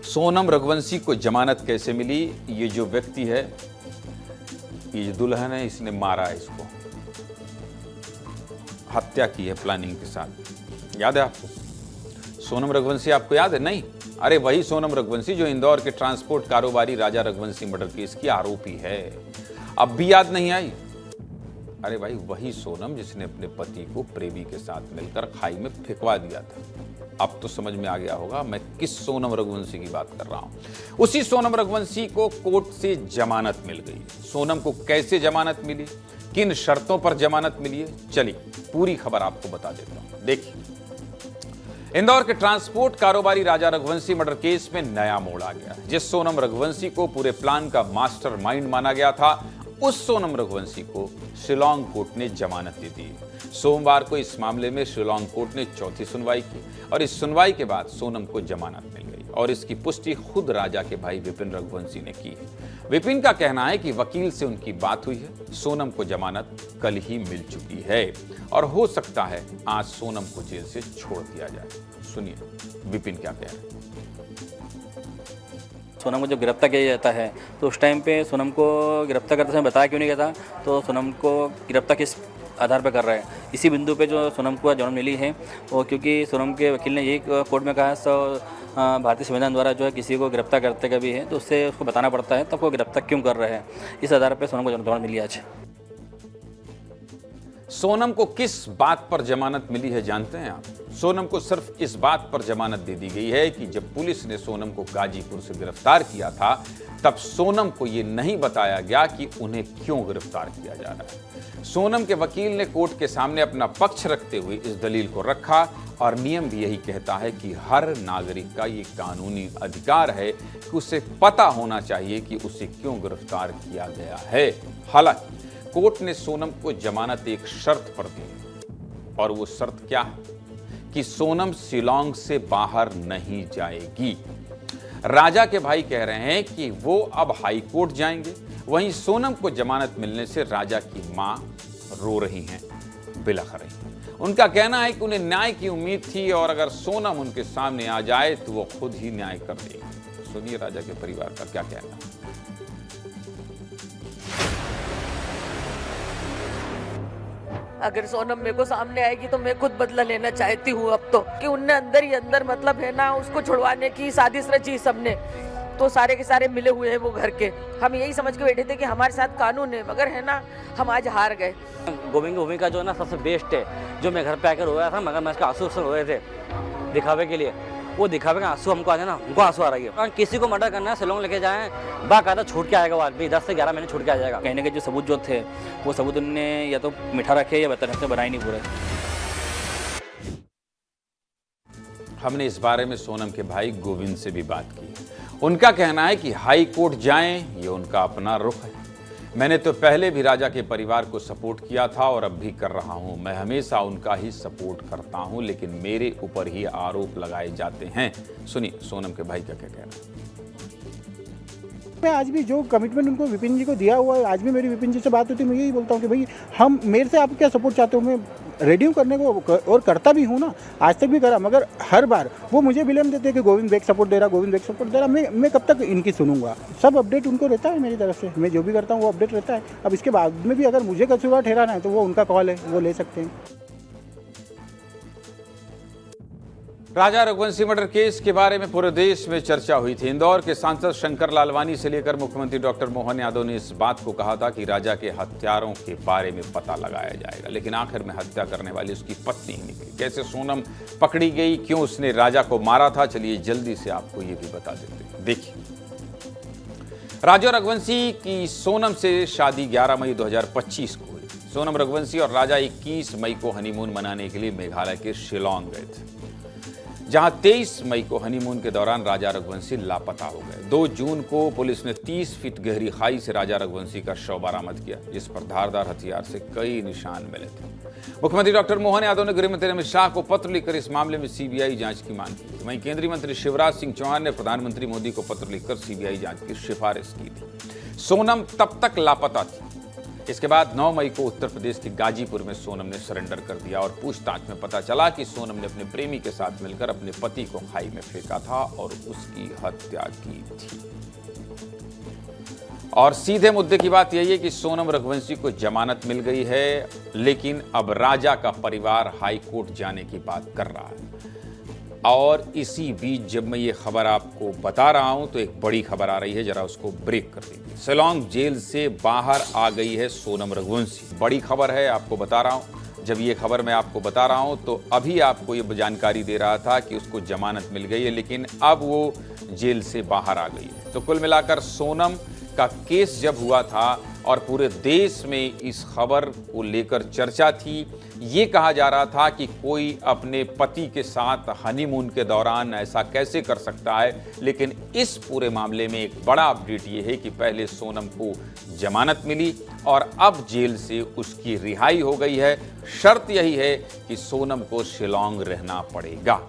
सोनम रघुवंशी को जमानत कैसे मिली? ये जो व्यक्ति है, ये जो दुल्हन है, इसने मारा है इसको, हत्या की है प्लानिंग के साथ। याद है आपको सोनम रघुवंशी? आपको याद है? नहीं, अरे वही सोनम रघुवंशी जो इंदौर के ट्रांसपोर्ट कारोबारी राजा रघुवंशी मर्डर केस की आरोपी है। अब भी याद नहीं आई? अरे भाई वही सोनम जिसने अपने पति को प्रेमी के साथ मिलकर खाई में फेंकवा दिया था। अब तो समझ में आ गया होगा मैं किस सोनम रघुवंशी की बात कर रहा हूं। उसी सोनम रघुवंशी को कोर्ट से जमानत मिल गई। सोनम को कैसे जमानत मिली, किन शर्तों पर जमानत मिली है, चलिए पूरी खबर आपको बता देता हूं। देखिए, इंदौर के ट्रांसपोर्ट कारोबारी राजा रघुवंशी मर्डर केस में नया मोड़ आ गया। जिस सोनम रघुवंशी को पूरे प्लान का मास्टरमाइंड माना गया था, उस सोनम रघुवंशी को शिलांग कोर्ट ने जमानत दे दी। सोमवार को इस मामले में शिलांग कोर्ट ने चौथी सुनवाई की और इस सुनवाई के बाद सोनम को जमानत मिल गई और इसकी पुष्टि खुद राजा के भाई विपिन रघुवंशी ने की है। विपिन का कहना है कि वकील से उनकी बात हुई है, सोनम को जमानत कल ही मिल चुकी है और हो सकता है आज सोनम को जेल से छोड़ दिया जाए। सुनिए विपिन क्या कह रहे हैं। सोनम को जब गिरफ्तार किया जाता है तो उस टाइम पे सोनम को गिरफ्तार करते समय बताया क्यों नहीं गया था? तो सोनम को गिरफ्तार किस आधार पर कर रहा है? इसी बिंदु पे जो सोनम को जमानत मिली है वो क्योंकि सोनम के वकील ने यही कोर्ट में कहा है भारतीय संविधान द्वारा जो है किसी को गिरफ्तार करते का भी है तो उससे उसको बताना पड़ता है तब वो गिरफ्तार क्यों कर रहे हैं। इस आधार पर सोनम को जमानत मिली आज। सोनम को किस बात पर जमानत मिली है जानते हैं आप? सोनम को सिर्फ इस बात पर जमानत दे दी गई है कि जब पुलिस ने सोनम को गाजीपुर से गिरफ्तार किया था तब सोनम को यह नहीं बताया गया कि उन्हें क्यों गिरफ्तार किया जा रहा है। सोनम के वकील ने कोर्ट के सामने अपना पक्ष रखते हुए इस दलील को रखा और नियम भी यही कहता है कि हर नागरिक का ये कानूनी अधिकार है कि उसे पता होना चाहिए कि उसे क्यों गिरफ्तार किया गया है। हालांकि कोर्ट ने सोनम को जमानत एक शर्त पर दी और वो शर्त क्या है कि सोनम शिलांग से बाहर नहीं जाएगी। राजा के भाई कह रहे हैं कि वो अब हाई कोर्ट जाएंगे। वहीं सोनम को जमानत मिलने से राजा की मां रो रही हैं, बिलख रही हैं। उनका कहना है कि उन्हें न्याय की उम्मीद थी और अगर सोनम उनके सामने आ जाए तो वो खुद ही न्याय कर देगी। सुनिए राजा के परिवार का क्या कहना है। अगर सोनम मेरे को सामने आएगी तो मैं खुद बदला लेना चाहती हूँ अब तो, कि उनने अंदर ही अंदर मतलब है ना उसको छुड़वाने की साजिश रची सबने। तो सारे के सारे मिले हुए हैं वो घर के। हम यही समझ के बैठे थे कि हमारे साथ कानून है, मगर है ना हम आज हार गए। गोविंद की भूमिका जो है ना सबसे बेस्ट है। जो मैं घर पे आकर रोया था मगर मैं इसके आंसू रो रहे थे दिखावे के लिए, वो दिखावे का आंसू हमको आ जाए ना, हमको आंसू आ रही है। किसी को मर्डर करना है शिलांग लेके जाएं, बाकायदा छूट के आएगा वो आदमी, 10 से 11 महीने छूट के आ जाएगा। कहने के जो सबूत जो थे वो सबूत उन्होंने या तो मिठा रखे या बेहतर से बनाए नहीं पूरे। हमने इस बारे में सोनम के भाई गोविंद से भी बात की। उनका कहना है कि हाई कोर्ट जाएं, ये उनका अपना रुख है। मैंने तो पहले भी राजा के परिवार को सपोर्ट किया था और अब भी कर रहा हूं। मैं हमेशा उनका ही सपोर्ट करता हूं, लेकिन मेरे ऊपर ही आरोप लगाए जाते हैं। सुनिए सोनम के भाई का क्या कहना है। मैं आज भी जो कमिटमेंट उनको विपिन जी को दिया हुआ है, आज भी मेरी विपिन जी से बात होती है, मैं यही बोलता हूँ कि भाई हम मेरे से आप क्या सपोर्ट चाहते हो, मैं रेडी हूँ करने को और करता भी हूँ ना, आज तक भी करा। मगर हर बार वो मुझे ब्लेम देते हैं कि गोविंद बैक सपोर्ट दे रहा, गोविंद बैक सपोर्ट दे रहा। मैं कब तक इनकी सुनूंगा? सब अपडेट उनको रहता है मेरी तरफ से, मैं जो भी करता हूँ वो अपडेट रहता है। अब इसके बाद में भी अगर मुझे कसूरवार ठहराना है तो वो उनका कॉल है, वो ले सकते हैं। राजा रघुवंशी मर्डर केस के बारे में पूरे देश में चर्चा हुई थी। इंदौर के सांसद शंकर लालवानी से लेकर मुख्यमंत्री डॉक्टर मोहन यादव ने इस बात को कहा था कि राजा के हत्यारों के बारे में पता लगाया जाएगा, लेकिन आखिर में हत्या करने वाली उसकी पत्नी ही निकली। कैसे सोनम पकड़ी गई, क्यों उसने राजा को मारा था, चलिए जल्दी से आपको ये भी बता देते हैं। देखिए, राजा रघुवंशी की सोनम से शादी 11 मई 2025 को हुई। सोनम रघुवंशी और राजा 21 मई को हनीमून मनाने के लिए मेघालय के शिलांग गए थे, जहां 23 मई को हनीमून के दौरान राजा रघुवंशी लापता हो गए। 2 जून को पुलिस ने 30 फीट गहरी खाई से राजा रघुवंशी का शव बरामद किया, जिस पर धारदार हथियार से कई निशान मिले थे। मुख्यमंत्री डॉक्टर मोहन यादव ने गृहमंत्री अमित शाह को पत्र लिखकर इस मामले में सीबीआई जांच की मांग की। वहीं केंद्रीय मंत्री शिवराज सिंह चौहान ने प्रधानमंत्री मोदी को पत्र लिखकर सीबीआई जांच की सिफारिश की थी। सोनम तब तक लापता थी इसके बाद 9 मई को उत्तर प्रदेश के गाजीपुर में सोनम ने सरेंडर कर दिया और पूछताछ में पता चला कि सोनम ने अपने प्रेमी के साथ मिलकर अपने पति को खाई में फेंका था और उसकी हत्या की थी। और सीधे मुद्दे की बात यही है कि सोनम रघुवंशी को जमानत मिल गई है, लेकिन अब राजा का परिवार हाई कोर्ट जाने की बात कर रहा है। और इसी बीच जब मैं ये खबर आपको बता रहा हूं तो एक बड़ी खबर आ रही है, जरा उसको ब्रेक कर दीजिए। शिलांग जेल से बाहर आ गई है सोनम रघुवंशी। बड़ी खबर है, आपको बता रहा हूं। जब ये खबर मैं आपको बता रहा हूं तो अभी आपको ये जानकारी दे रहा था कि उसको जमानत मिल गई है, लेकिन अब वो जेल से बाहर आ गई है। तो कुल मिलाकर सोनम का केस जब हुआ था और पूरे देश में इस खबर को लेकर चर्चा थी, ये कहा जा रहा था कि कोई अपने पति के साथ हनीमून के दौरान ऐसा कैसे कर सकता है। लेकिन इस पूरे मामले में एक बड़ा अपडेट ये है कि पहले सोनम को जमानत मिली और अब जेल से उसकी रिहाई हो गई है। शर्त यही है कि सोनम को शिलांग रहना पड़ेगा।